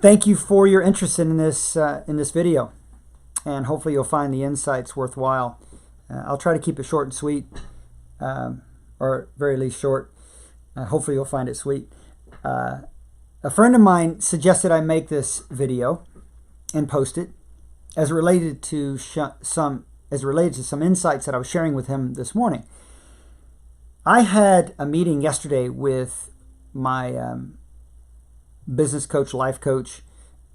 Thank you for your interest in this video, and hopefully you'll find the insights worthwhile. I'll try to keep it short and sweet, or at very least short. Hopefully you'll find it sweet. A friend of mine suggested I make this video and post it as related to some insights that I was sharing with him this morning. I had a meeting yesterday with my business coach, life coach,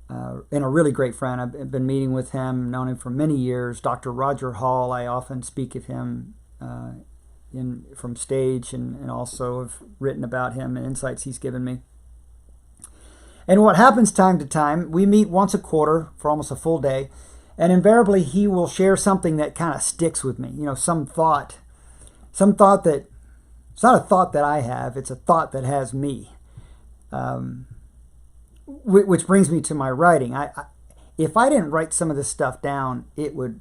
and a really great friend. I've been meeting with him, known him for many years, Dr. Roger Hall. I often speak of him from stage, and also have written about him and insights he's given me. And what happens time to time, we meet once a quarter for almost a full day, and invariably he will share something that kind of sticks with me. You know, some thought that, it's not a thought that I have, it's a thought that has me. Which brings me to my writing. If I didn't write some of this stuff down, it would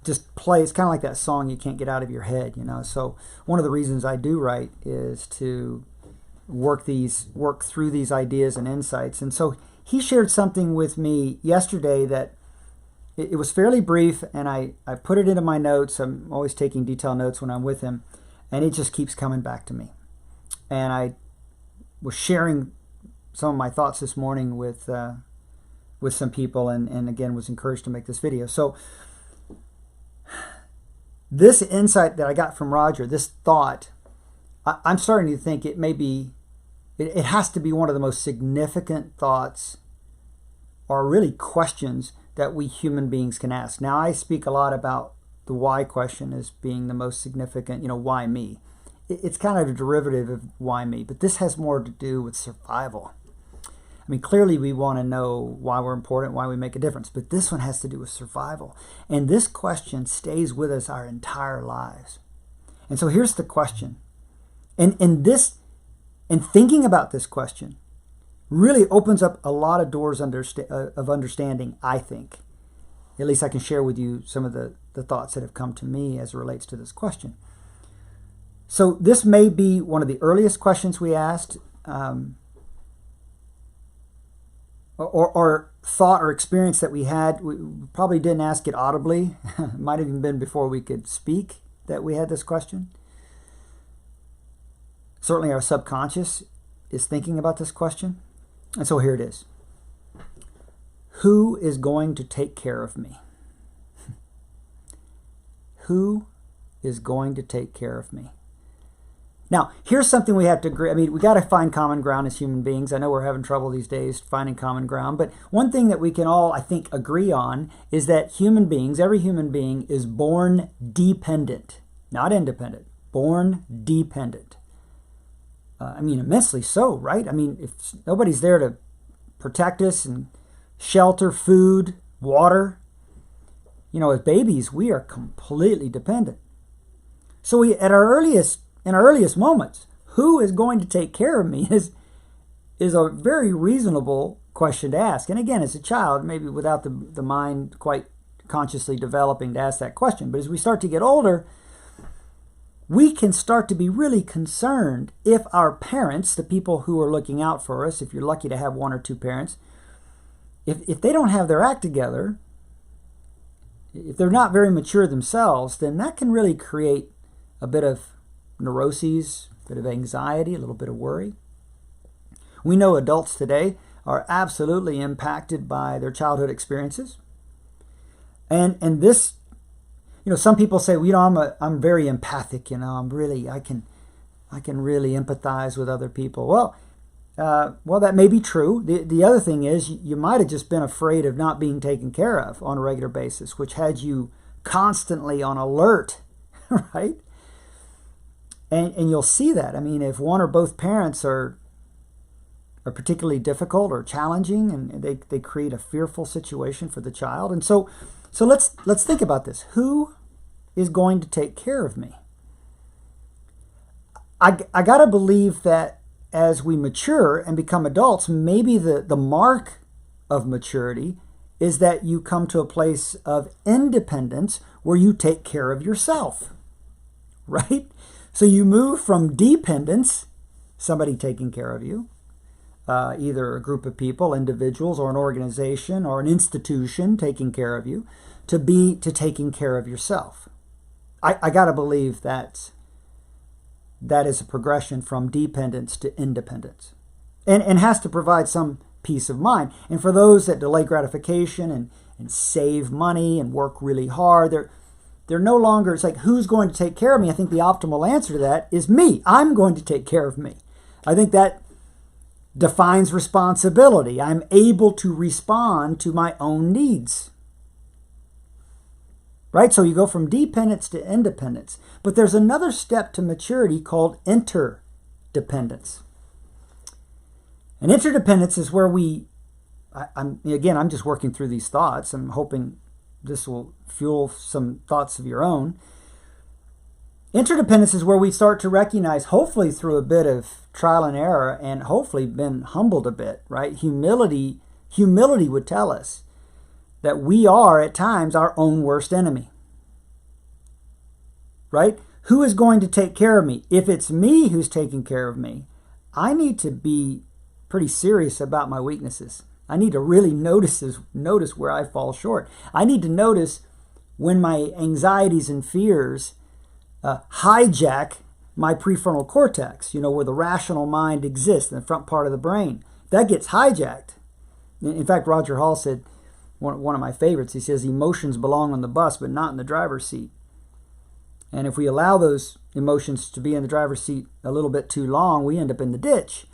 just play. It's kind of like that song you can't get out of your head, you know. So one of the reasons I do write is to work through these ideas and insights. And so he shared something with me yesterday that it was fairly brief, and I put it into my notes. I'm always taking detailed notes when I'm with him, and it just keeps coming back to me. And I was sharing some of my thoughts this morning with some people, and again was encouraged to make this video. So this insight that I got from Roger, this thought, I'm starting to think it has to be one of the most significant thoughts, or really questions, that we human beings can ask. Now, I speak a lot about the why question as being the most significant, you know, why me? It's kind of a derivative of why me, but this has more to do with survival. I mean, clearly we want to know why we're important, why we make a difference, but this one has to do with survival. And this question stays with us our entire lives. And so here's the question. And thinking about this question really opens up a lot of doors of understanding, I think. At least I can share with you some of the thoughts that have come to me as it relates to this question. So this may be one of the earliest questions we asked, or thought or experience that we had. We probably didn't ask it audibly. It might have even been before we could speak that we had this question. Certainly our subconscious is thinking about this question. And so here it is. Who is going to take care of me? Who is going to take care of me? Now, here's something we have to agree. I mean, we got to find common ground as human beings. I know we're having trouble these days finding common ground, but one thing that we can all, I think, agree on is that human beings, every human being, is born dependent, not independent, born dependent. I mean, immensely so, right? I mean, if nobody's there to protect us and shelter, food, water, you know, as babies, we are completely dependent. So in our earliest moments, who is going to take care of me is a very reasonable question to ask. And again, as a child, maybe without the mind quite consciously developing to ask that question. But as we start to get older, we can start to be really concerned if our parents, the people who are looking out for us, if you're lucky to have one or two parents, if they don't have their act together, if they're not very mature themselves, then that can really create a bit of neuroses, a bit of anxiety, a little bit of worry. We know adults today are absolutely impacted by their childhood experiences. And this, you know, some people say, well, you know, I'm very empathic, you know, I can really empathize with other people. Well, that may be true. The other thing is you might have just been afraid of not being taken care of on a regular basis, which had you constantly on alert, right? And you'll see that. I mean, if one or both parents are particularly difficult or challenging, and they create a fearful situation for the child. And so let's think about this. Who is going to take care of me? I got to believe that as we mature and become adults, maybe the mark of maturity is that you come to a place of independence where you take care of yourself, right? So you move from dependence, somebody taking care of you, either a group of people, individuals, or an organization, or an institution taking care of you, to taking care of yourself. I got to believe that is a progression from dependence to independence, and has to provide some peace of mind. And for those that delay gratification and save money and work really hard, they're no longer, it's like, who's going to take care of me? I think the optimal answer to that is me. I'm going to take care of me. I think that defines responsibility. I'm able to respond to my own needs. Right? So you go from dependence to independence. But there's another step to maturity called interdependence. And interdependence is where I'm just working through these thoughts. I'm hoping this will fuel some thoughts of your own. Interdependence is where we start to recognize, hopefully through a bit of trial and error, and hopefully been humbled a bit, right? Humility would tell us that we are at times our own worst enemy, right? Who is going to take care of me? If it's me who's taking care of me, I need to be pretty serious about my weaknesses. I need to really notice where I fall short. I need to notice when my anxieties and fears hijack my prefrontal cortex, where the rational mind exists in the front part of the brain. That gets hijacked. In fact, Roger Hall said, one of my favorites, he says, emotions belong on the bus, but not in the driver's seat. And if we allow those emotions to be in the driver's seat a little bit too long, we end up in the ditch.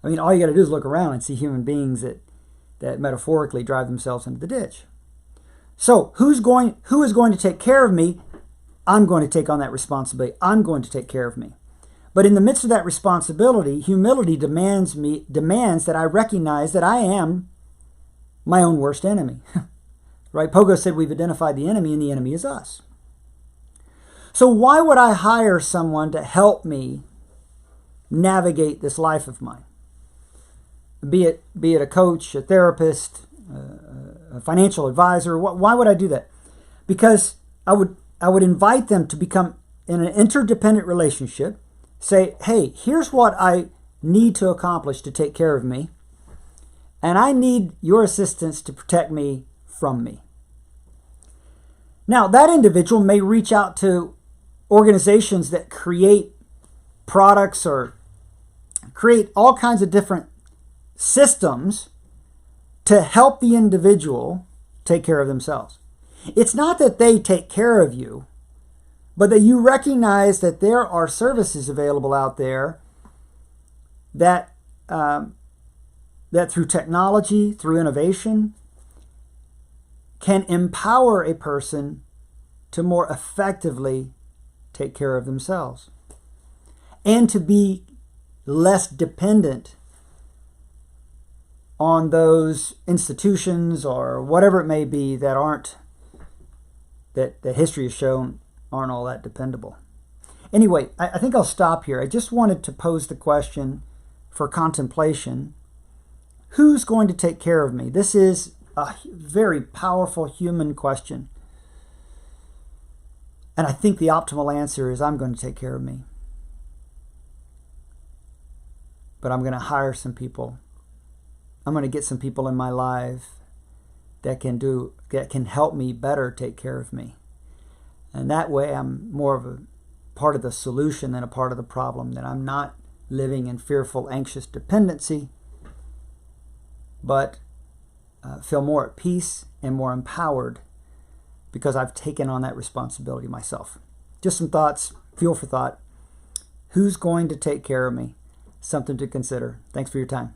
I mean, all you got to do is look around and see human beings that metaphorically drive themselves into the ditch. So who is going to take care of me? I'm going to take on that responsibility. I'm going to take care of me. But in the midst of that responsibility, humility demands that I recognize that I am my own worst enemy. Right? Pogo said we've identified the enemy, and the enemy is us. So why would I hire someone to help me navigate this life of mine? Be it a coach, a therapist, a financial advisor. Why would I do that? Because I would invite them to become in an interdependent relationship. Say, hey, here's what I need to accomplish to take care of me, and I need your assistance to protect me from me. Now, that individual may reach out to organizations that create products or create all kinds of different systems to help the individual take care of themselves. It's not that they take care of you, but that you recognize that there are services available out there that through technology, through innovation, can empower a person to more effectively take care of themselves and to be less dependent on those institutions or whatever it may be that history has shown aren't all that dependable. Anyway, I think I'll stop here. I just wanted to pose the question for contemplation. Who's going to take care of me? This is a very powerful human question. And I think the optimal answer is I'm going to take care of me. But I'm going to hire some people. I'm going to get some people in my life that can help me better take care of me. And that way I'm more of a part of the solution than a part of the problem, that I'm not living in fearful, anxious dependency, but feel more at peace and more empowered because I've taken on that responsibility myself. Just some thoughts, fuel for thought. Who's going to take care of me? Something to consider. Thanks for your time.